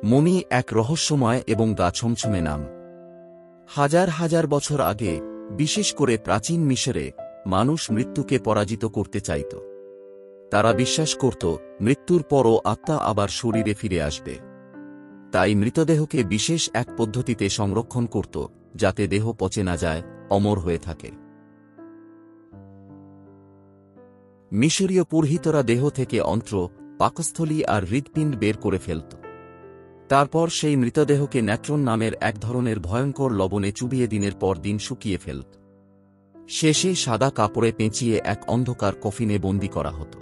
Mummy এক রহস্যময় এবং গা ছমছমে নাম। হাজার হাজার বছর আগে, বিশেষ করে প্রাচীন মিশরে, মানুষ মৃত্যুকে পরাজিত করতে চাইত। তারা বিশ্বাস করত মৃত্যুর পরও আত্মা আবার শরীরে ফিরে আসবে। তাই মৃতদেহকে বিশেষ এক পদ্ধতিতে সংরক্ষণ করত, যাতে দেহ পচে না যায়, অমর হয়ে থাকে। মিশরীয় পুরোহিতরা দেহ থেকে অন্ত্র, পাকস্থলী আর হৃৎপিণ্ড বের করে ফেলত। তারপর সেই মৃতদেহকে ন্যাট্রন নামের এক ধরনের ভয়ঙ্কর লবণে চুবিয়ে দিনের পর দিন শুকিয়ে ফেলত। শেষে সাদা কাপড়ে পেঁচিয়ে এক অন্ধকার কফিনে বন্দী করা হতো।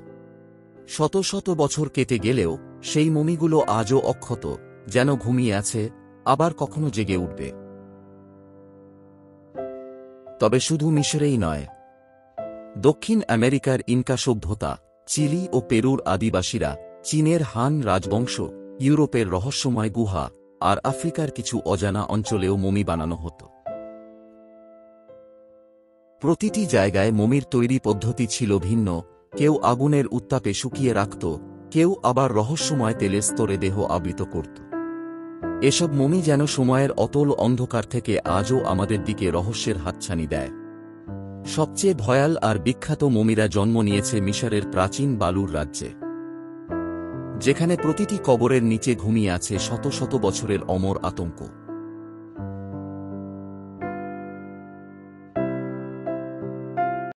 শত শত বছর কেটে গেলেও সেই মমিগুলো আজও অক্ষত, যেন ঘুমিয়ে আছে, আবার কখনো জেগে উঠবে। তবে শুধু মিশরেই নয়, দক্ষিণ আমেরিকার ইনকা সভ্যতা, চিলি ও পেরুর আদিবাসীরা, চীনের হান রাজবংশ, ইউরোপের রহস্যময় গুহা, আর আফ্রিকার কিছু অজানা অঞ্চলেও মমি বানানো হতো। প্রতিটি জায়গায় মমির তৈরি পদ্ধতি ছিল ভিন্ন। কেউ আগুনের উত্তাপে শুকিয়ে রাখত, কেউ আবার রহস্যময় তেলের স্তরে দেহ আবৃত করত। এসব মমি যেন সময়ের অতল অন্ধকার থেকে আজও আমাদের দিকে রহস্যের হাতছানি দেয়। সবচেয়ে ভয়াল আর বিখ্যাত মমিরা জন্ম নিয়েছে মিশরের প্রাচীন বালুর রাজ্যে, যেখানে প্রতিটি কবরের নিচে ঘুমিয়ে আছে শত শত বছরের অমর আতঙ্ক।